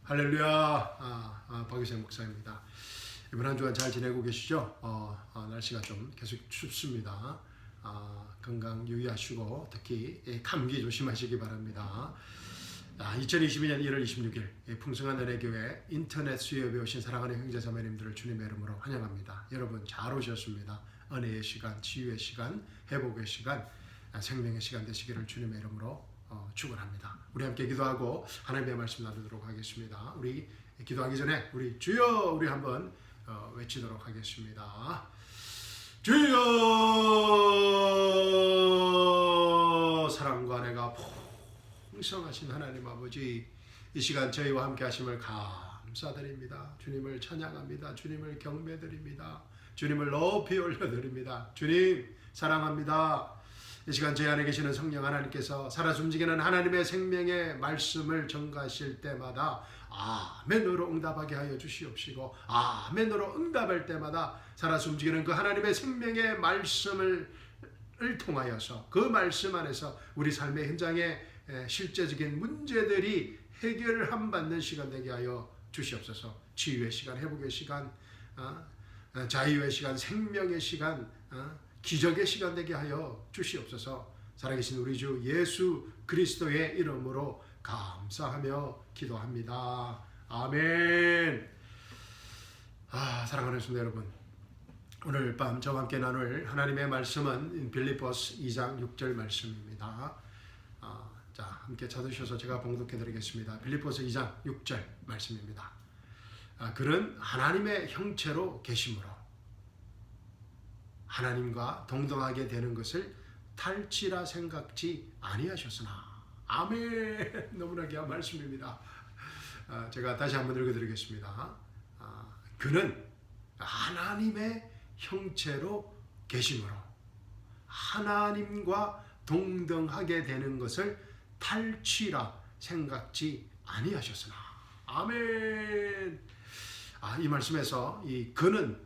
할렐루야. 박유생 목사입니다. 이번 한 주간 잘 지내고 계시죠? 날씨가 좀 계속 춥습니다. 건강 유의하시고 특히 감기 조심하시기 바랍니다. 2022년 1월 26일 풍성한 은혜교회 인터넷 수요예배 오신 사랑하는 형제자매님들을 주님의 이름으로 환영합니다. 여러분 잘 오셨습니다. 은혜의 시간, 치유의 시간, 회복의 시간, 생명의 시간 되시기를 주님의 이름으로 축원합니다. 우리 함께 기도하고 하나님의 말씀 나누도록 하겠습니다. 우리 기도하기 전에 우리 주여 우리 한번 외치도록 하겠습니다. 주여, 사랑과 은혜가 풍성하신 하나님 아버지, 이 시간 저희와 함께 하심을 감사드립니다. 주님을 찬양합니다. 주님을 경배드립니다. 주님을 높이 올려드립니다. 주님 사랑합니다. 이 시간 저희 안에 계시는 성령 하나님께서 살아 숨지기는 하나님의 생명의 말씀을 전가하실 때마다 아멘으로 응답하게 하여 주시옵시고, 아멘으로 응답할 때마다 살아 숨지기는 그 하나님의 생명의 말씀을 통하여서 그 말씀 안에서 우리 삶의 현장에 실제적인 문제들이 해결함 받는 시간 되게 하여 주시옵소서. 치유의 시간, 회복의 시간, 자유의 시간, 생명의 시간, 기적의 시간 되게 하여 주시옵소서. 살아계신 우리 주 예수 그리스도의 이름으로 감사하며 기도합니다. 아멘. 사랑하는 성도 여러분, 오늘 밤 저와 함께 나눌 하나님의 말씀은 빌립보서 2장 6절 말씀입니다. 자, 함께 찾으셔서 제가 봉독해 드리겠습니다. 빌립보서 2장 6절 말씀입니다. 그는 하나님의 형체로 계심으로 하나님과 동등하게 되는 것을 탈취라 생각지 아니하셨으나. 아멘. 너무나 귀한 말씀입니다. 제가 다시 한번 읽어드리겠습니다. 그는 하나님의 형체로 계심으로 하나님과 동등하게 되는 것을 탈취라 생각지 아니하셨으나. 아멘. 이 말씀에서 이 그는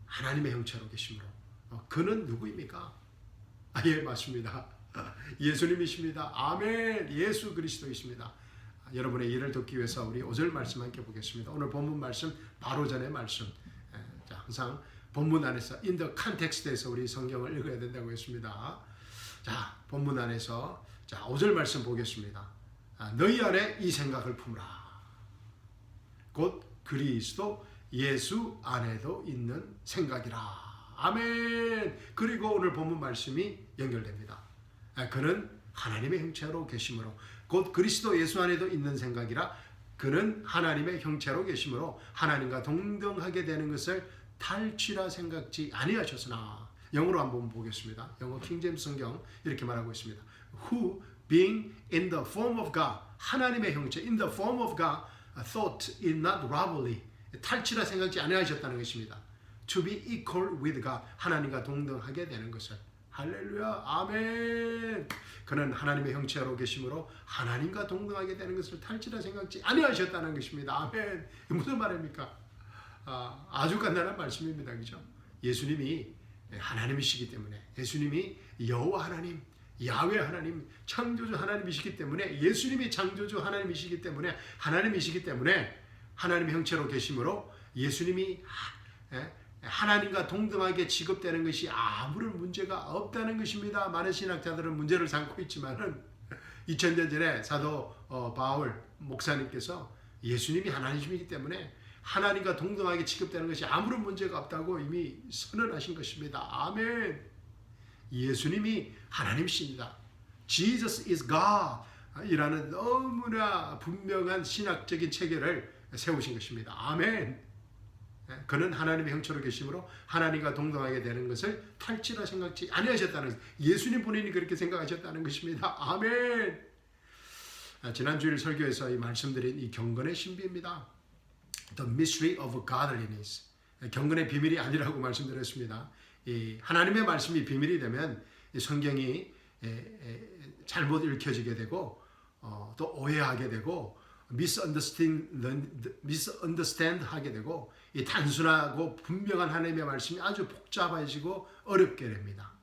하나님의 형체로 계심으로, 그는 누구입니까? 예, 맞습니다. 예수님이십니다. 아멘. 예수 그리스도이십니다. 여러분의 일을 돕기 위해서 우리 5절 말씀 함께 보겠습니다. 오늘 본문 말씀 바로 전에 말씀. 자, 항상 본문 안에서 in the context에서 우리 성경을 읽어야 된다고 했습니다. 자, 본문 안에서 자 5절 말씀 보겠습니다. 너희 안에 이 생각을 품으라. 곧 그리스도 예수 안에도 있는 생각이라. 아멘. 그리고 오늘 본문 말씀이 연결됩니다. 그는 하나님의 형체로 계심으로 곧 그리스도 예수 안에도 있는 생각이라. 그는 하나님의 형체로 계심으로 하나님과 동등하게 되는 것을 탈취라 생각지 아니하셨으나. 영어로 한번 보겠습니다. 영어 킹제임스 성경 이렇게 말하고 있습니다. Who being in the form of God, 하나님의 형체 in the form of God, thought it not robbery, 탈취라 생각지 아니하셨다는 것입니다. To be equal with God, 하나님과 동등하게 되는 것을. 할렐루야. 아멘. 그는 하나님의 형체로 계심으로 하나님과 동등하게 되는 것을 탈취라 생각지 아니하셨다는 것입니다. 아멘. 무슨 말입니까? 아주 간단한 말씀입니다. 그죠? 예수님이 하나님이시기 때문에, 예수님이 여호와 하나님, 야훼 하나님, 창조주 하나님이시기 때문에, 예수님이 창조주 하나님이시기 때문에, 하나님이시기 때문에 하나님의 형체로 계심으로 예수님이 하나님과 동등하게 취급되는 것이 아무런 문제가 없다는 것입니다. 많은 신학자들은 문제를 삼고 있지만은 2000년 전에 사도 바울 목사님께서 예수님이 하나님이시기 때문에 하나님과 동등하게 취급되는 것이 아무런 문제가 없다고 이미 선언하신 것입니다. 아멘. 예수님이 하나님이십니다. Jesus is God 이라는 너무나 분명한 신학적인 체계를 세우신 것입니다. 아멘. 그는 하나님의 형체로 계심으로 하나님과 동등하게 되는 것을 탈취라 생각지 아니하셨다는 것. 예수님 본인이 그렇게 생각하셨다는 것입니다. 아멘. 지난주일 설교에서 이 말씀드린 이 경건의 신비입니다. The mystery of godliness. 경건의 비밀이 아니라고 말씀드렸습니다. 이 하나님의 말씀이 비밀이 되면 이 성경이 잘못 읽혀지게 되고 또 오해하게 되고 misunderstand 하게 되고 이 단순하고 분명한 하나님의 말씀이 아주 복잡해지고 어렵게 됩니다.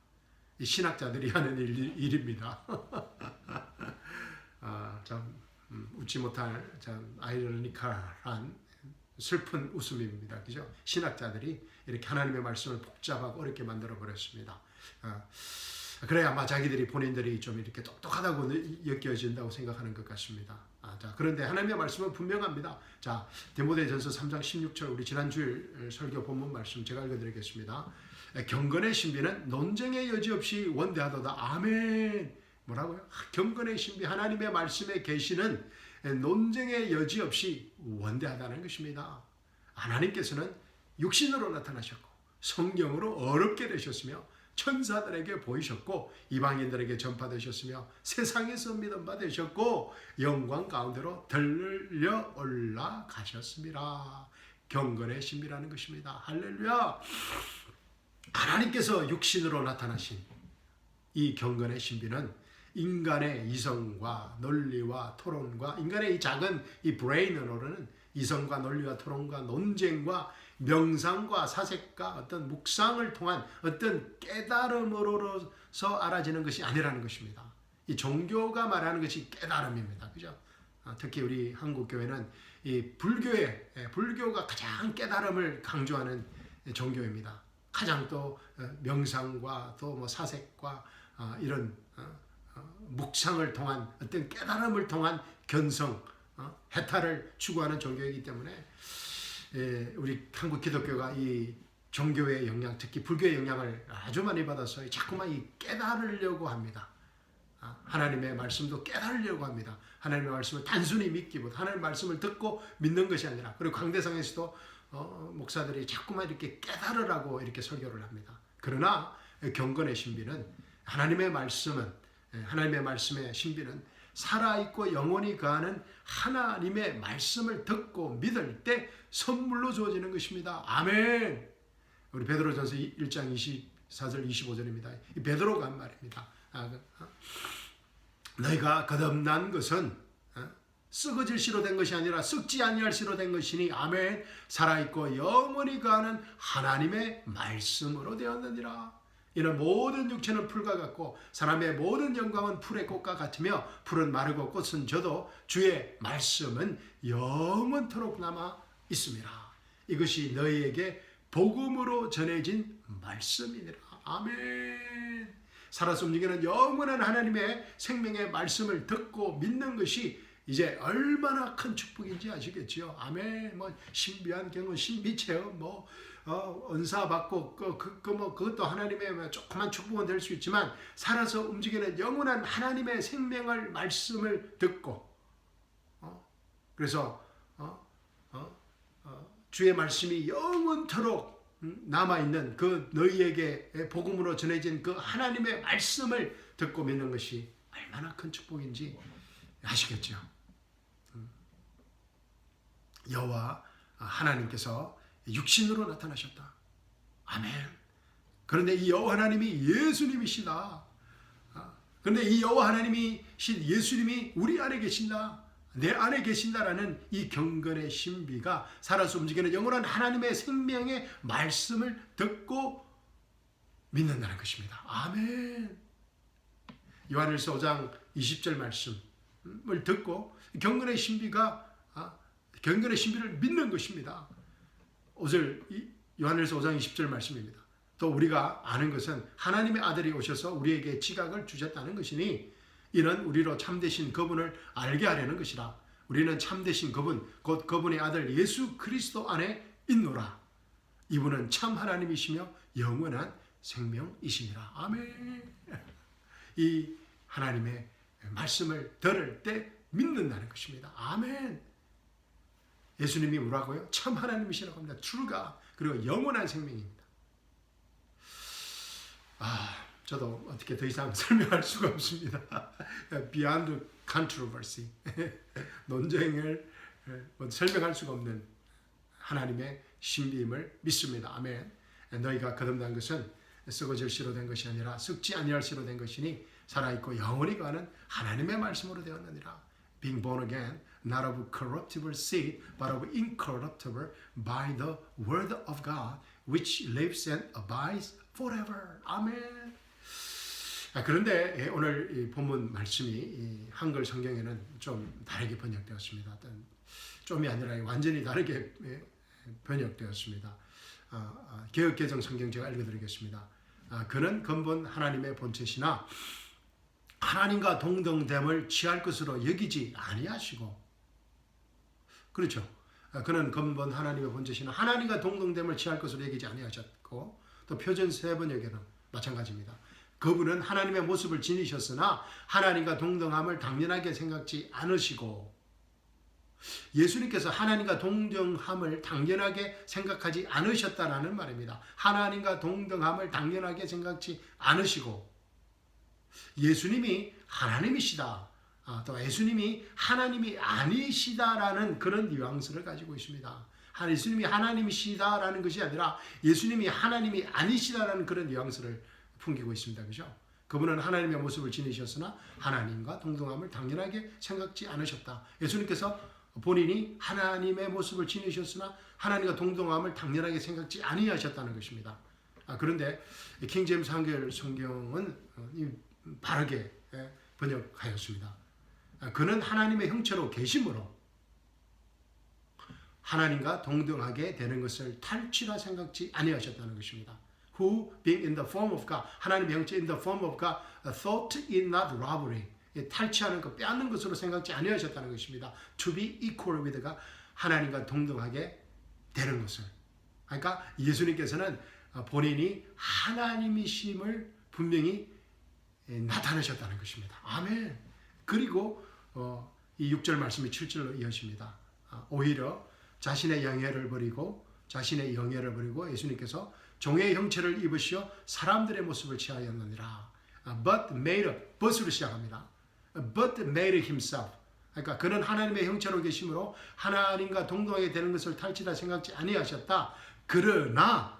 이 신학자들이 하는 일입니다. 참 웃지 못할 참 아이러니컬한 슬픈 웃음입니다. 그죠? 신학자들이 이렇게 하나님의 말씀을 복잡하고 어렵게 만들어 버렸습니다. 그래야 아마 자기들이 본인들이 좀 이렇게 똑똑하다고 여겨진다고 생각하는 것 같습니다. 자, 그런데 하나님의 말씀은 분명합니다. 자, 디모데전서 3장 16절 우리 지난 주일 설교 본문 말씀 제가 읽어드리겠습니다. 경건의 신비는 논쟁의 여지 없이 원대하도다. 아멘. 뭐라고요? 경건의 신비 하나님의 말씀의 계시는 논쟁의 여지 없이 원대하다는 것입니다. 하나님께서는 육신으로 나타나셨고 성령으로 어렵게 되셨으며 천사들에게 보이셨고 이방인들에게 전파되셨으며 세상에서 믿음바 되셨고 영광 가운데로 들려 올라가셨습니다. 경건의 신비라는 것입니다. 할렐루야. 하나님께서 육신으로 나타나신 이 경건의 신비는 인간의 이성과 논리와 토론과 인간의 이 작은 이 브레인으로는 이성과 논리와 토론과 논쟁과 명상과 사색과 어떤 묵상을 통한 어떤 깨달음으로서 알아지는 것이 아니라는 것입니다. 이 종교가 말하는 것이 깨달음입니다. 그죠? 특히 우리 한국 교회는 이 불교가 가장 깨달음을 강조하는 종교입니다. 가장 또 명상과 또 뭐 사색과 이런 묵상을 통한 어떤 깨달음을 통한 견성, 해탈을 추구하는 종교이기 때문에 우리 한국 기독교가 이 종교의 영향, 특히 불교의 영향을 아주 많이 받아서 자꾸만 이 깨달으려고 합니다. 하나님의 말씀도 깨달으려고 합니다. 하나님의 말씀을 단순히 믿기보다 하나님의 말씀을 듣고 믿는 것이 아니라 그리고 강대상에서도 목사들이 자꾸만 이렇게 깨달으라고 이렇게 설교를 합니다. 그러나 경건의 신비는 하나님의 말씀의 신비는 살아있고 영원히 거하는 하나님의 말씀을 듣고 믿을 때 선물로 주어지는 것입니다. 아멘. 우리 베드로전서 1장 24절 25절입니다. 이 베드로가 한 말입니다. 너희가 거듭난 것은 썩어질 씨로 된 것이 아니라 썩지 아니할 씨로 된 것이니 아멘. 살아있고 영원히 거하는 하나님의 말씀으로 되었느니라. 이는 모든 육체는 풀과 같고 사람의 모든 영광은 풀의 꽃과 같으며 풀은 마르고 꽃은 져도 주의 말씀은 영원토록 남아 있습니다. 이것이 너희에게 복음으로 전해진 말씀이니라. 아멘. 살아서 움직이는 영원한 하나님의 생명의 말씀을 듣고 믿는 것이 이제 얼마나 큰 축복인지 아시겠지요? 아멘. 뭐 신비한 경험, 신비체험, 은사 받고 그것도 하나님의 조그만 축복은 될 수 있지만 살아서 움직이는 영원한 하나님의 생명을 말씀을 듣고 그래서 주의 말씀이 영원토록 남아있는 그 너희에게 복음으로 전해진 그 하나님의 말씀을 듣고 믿는 것이 얼마나 큰 축복인지 아시겠죠? 여호와 하나님께서 예수님으로 나타나셨다. 아멘. 그런데 이 여호와 하나님이 예수님이시다. 그런데 이 여호와 하나님이신 예수님이 우리 안에 계신다. 내 안에 계신다라는 이 경건의 신비가 살아서 움직이는 영원한 하나님의 생명의 말씀을 듣고 믿는다는 것입니다. 아멘. 요한일서 5장 20절 말씀을 듣고 경건의 신비를 믿는 것입니다. 5절 요한일서 5장 20절 말씀입니다. 또 우리가 아는 것은 하나님의 아들이 오셔서 우리에게 지각을 주셨다는 것이니 이는 우리로 참되신 그분을 알게 하려는 것이라. 우리는 참되신 그분 곧 그분의 아들 예수 그리스도 안에 있노라. 이분은 참 하나님이시며 영원한 생명이시니라. 아멘. 이 하나님의 말씀을 들을 때 믿는다는 것입니다. 아멘. 예수님이 뭐라고요? 참 하나님이시라고 합니다. True God. 그리고 영원한 생명입니다. 저도 어떻게 더 이상 설명할 수가 없습니다. Beyond controversy. 논쟁을 설명할 수가 없는 하나님의 신비임을 믿습니다. 아멘. 너희가 거듭난 것은 썩어질 씨로 된 것이 아니라 썩지 아니할 씨로 된 것이니 살아있고 영원히 가는 하나님의 말씀으로 되었느니라. Being born again, not of corruptible seed, but of incorruptible by the word of God, which lives and abides forever. 아멘. 그런데 오늘 이 본문 말씀이 이 한글 성경에는 좀 다르게 번역되었습니다. 어떤 좀이 아니라 완전히 다르게 번역되었습니다. 개역개정 성경 제가 읽어드리겠습니다. 그는 근본 하나님의 본체시나 하나님과 동등됨을 취할 것으로 여기지 아니하시고, 그렇죠. 그는 근본 하나님의 본체시나 하나님과 동등됨을 취할 것으로 여기지 아니하셨고, 또 표준 세번역에는 마찬가지입니다. 그분은 하나님의 모습을 지니셨으나 하나님과 동등함을 당연하게 생각지 않으시고, 예수님께서 하나님과 동등함을 당연하게 생각하지 않으셨다라는 말입니다. 하나님과 동등함을 당연하게 생각지 않으시고, 예수님이 하나님이시다, 또 예수님이 하나님이 아니시다라는 그런 뉘앙스를 가지고 있습니다. 예수님이 하나님이시다라는 것이 아니라 예수님이 하나님이 아니시다라는 그런 뉘앙스를 풍기고 있습니다. 그죠? 그분은 하나님의 모습을 지니셨으나 하나님과 동등함을 당연하게 생각지 않으셨다. 예수님께서 본인이 하나님의 모습을 지니셨으나 하나님과 동등함을 당연하게 생각지 아니하셨다는 것입니다. 그런데 킹제임스 한글 성경은 바르게 번역하였습니다. 그는 하나님의 형체로 계심으로 하나님과 동등하게 되는 것을 탈취라 생각지 아니하셨다는 것입니다. Who being in the form of God, 하나님의 형체 in the form of God, thought it not robbery, 탈취하는 것, 빼앗는 것으로 생각지 아니하셨다는 것입니다. To be equal with God, 하나님과 동등하게 되는 것을. 그러니까 예수님께서는 본인이 하나님이심을 분명히 나타내셨다는 것입니다. 아멘. 그리고 이 6절 말씀이 7절로 이어집니다. 오히려 자신의 영예를 버리고 예수님께서 종의 형체를 입으시어 사람들의 모습을 취하였느니라. But made but으로 시작합니다. But made himself. 그러니까 그는 하나님의 형체로 계심으로 하나님과 동등하게 되는 것을 탈취라 생각지 아니하셨다. 그러나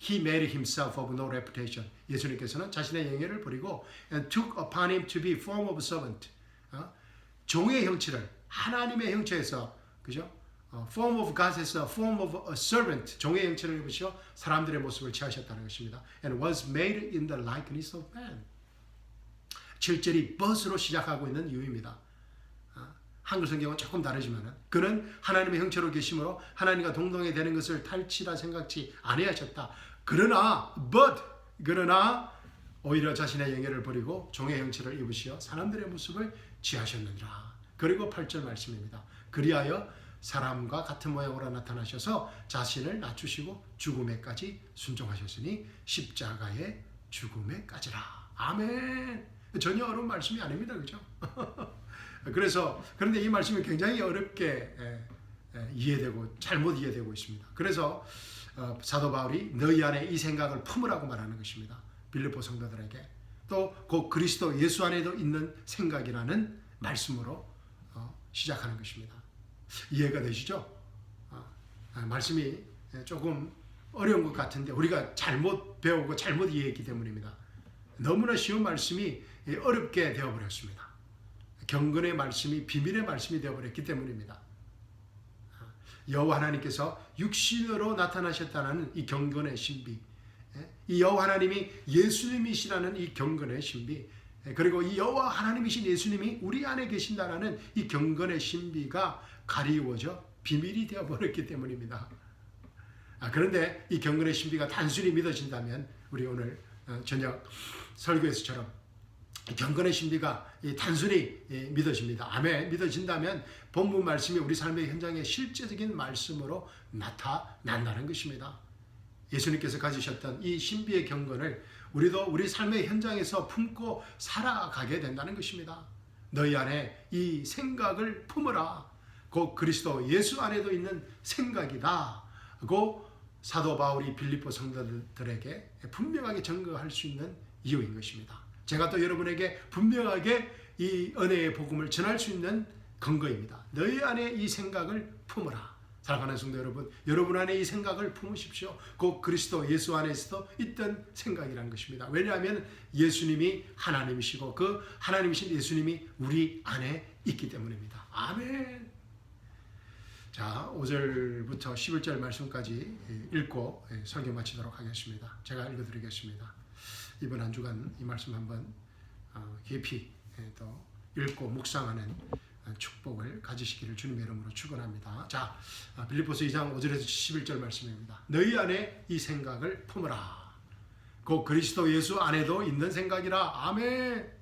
he made himself of no reputation. 예수님께서는 자신의 영예를 버리고 and took upon him to be form of servant. 종의 형체를 하나님의 형체에서, 그죠? form of God에서 form of a servant, 종의 형체를 입으시어 사람들의 모습을 취하셨다는 것입니다. And was made in the likeness of man. 7절이 but으로 시작하고 있는 이유입니다. 한글 성경은 조금 다르지만 그는 하나님의 형체로 계심으로 하나님과 동등하게 되는 것을 탈취라 생각지 아니하셨다. 그러나 오히려 자신의 영예를 버리고 종의 형체를 입으시어 사람들의 모습을 취하셨느니라. 그리고 8절 말씀입니다. 그리하여 사람과 같은 모양으로 나타나셔서 자신을 낮추시고 죽음에까지 순종하셨으니 십자가의 죽음에까지라. 아멘. 전혀 어려운 말씀이 아닙니다. 그죠? 그런데 이 말씀이 굉장히 어렵게 이해되고 잘못 이해되고 있습니다. 그래서 사도 바울이 너희 안에 이 생각을 품으라고 말하는 것입니다. 빌립보 성도들에게. 또 그 그리스도 예수 안에도 있는 생각이라는 말씀으로 시작하는 것입니다. 이해가 되시죠? 말씀이 조금 어려운 것 같은데 우리가 잘못 배우고 잘못 이해했기 때문입니다. 너무나 쉬운 말씀이 어렵게 되어버렸습니다. 경건의 말씀이 비밀의 말씀이 되어버렸기 때문입니다. 여호와 하나님께서 육신으로 나타나셨다는 이 경건의 신비, 이 여호와 하나님이 예수님이시라는 이 경건의 신비, 그리고 이 여호와 하나님이신 예수님이 우리 안에 계신다라는 이 경건의 신비가 가리워져 비밀이 되어버렸기 때문입니다. 그런데 이 경건의 신비가 단순히 믿어진다면 우리 오늘 저녁 설교에서처럼 경건의 신비가 단순히 믿어집니다. 아멘. 믿어진다면 본문 말씀이 우리 삶의 현장에 실제적인 말씀으로 나타난다는 것입니다. 예수님께서 가지셨던 이 신비의 경건을 우리도 우리 삶의 현장에서 품고 살아가게 된다는 것입니다. 너희 안에 이 생각을 품으라. 곧 그리스도 예수 안에도 있는 생각이다. 고 사도 바울이 빌립보 성도들에게 분명하게 증거할 수 있는 이유인 것입니다. 제가 또 여러분에게 분명하게 이 은혜의 복음을 전할 수 있는 근거입니다. 너희 안에 이 생각을 품으라. 사랑하는 성도 여러분, 여러분 안에 이 생각을 품으십시오. 곧 그리스도 예수 안에서도 있던 생각이라는 것입니다. 왜냐하면 예수님이 하나님이시고 그 하나님이신 예수님이 우리 안에 있기 때문입니다. 아멘. 자, 5절부터 11절 말씀까지 읽고 설교 마치도록 하겠습니다. 제가 읽어드리겠습니다. 이번 한 주간 이 말씀 한번 깊이 또 읽고 묵상하는 축복을 가지시기를 주님의 이름으로 축원합니다. 자, 빌립보서 2장 5절에서 11절 말씀입니다. 너희 안에 이 생각을 품으라. 곧 그리스도 예수 안에도 있는 생각이라. 아멘.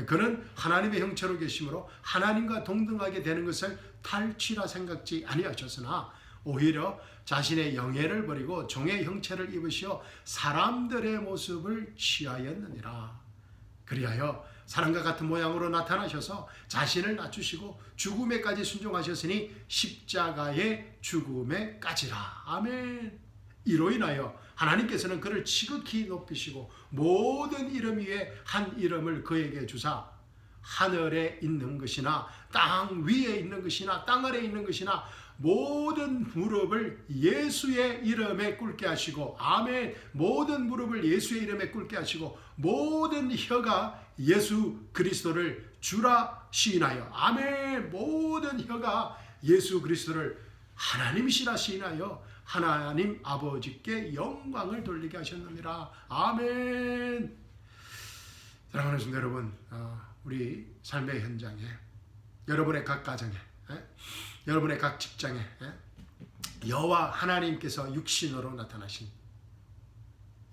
그는 하나님의 형체로 계심으로 하나님과 동등하게 되는 것을 탈취라 생각지 아니하셨으나 오히려 자신의 영예를 버리고 종의 형체를 입으시어 사람들의 모습을 취하였느니라. 그리하여 사람과 같은 모양으로 나타나셔서 자신을 낮추시고 죽음에까지 순종하셨으니 십자가의 죽음에까지라. 아멘. 이로 인하여 하나님께서는 그를 지극히 높이시고 모든 이름 위에 한 이름을 그에게 주사 하늘에 있는 것이나 땅 위에 있는 것이나 땅 아래에 있는 것이나 모든 무릎을 예수의 이름에 꿇게 하시고, 아멘. 모든 무릎을 예수의 이름에 꿇게 하시고 모든 혀가 예수 그리스도를 주라 시인하여, 아멘. 모든 혀가 예수 그리스도를 하나님이시라 시인하여 하나님 아버지께 영광을 돌리게 하셨느니라. 아멘. 사랑하는 성도 여러분, 우리 삶의 현장에, 여러분의 각 가정에, 여러분의 각 직장에 여호와 하나님께서 육신으로 나타나신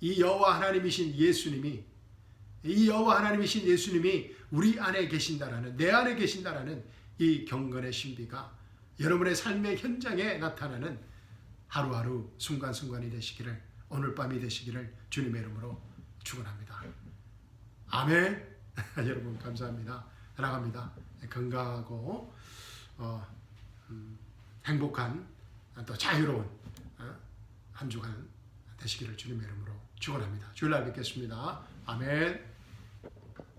이 여호와 하나님이신 예수님이, 이 여호와 하나님이신 예수님이 우리 안에 계신다라는, 내 안에 계신다라는 이 경건의 신비가 여러분의 삶의 현장에 나타나는 하루하루 순간순간이 되시기를, 오늘 밤이 되시기를 주님의 이름으로 축원합니다. 아멘. 여러분 감사합니다. 사랑합니다. 건강하고 행복한 또 자유로운 한 주간 되시기를 주님의 이름으로 축원합니다. 주일날 뵙겠습니다. 아멘.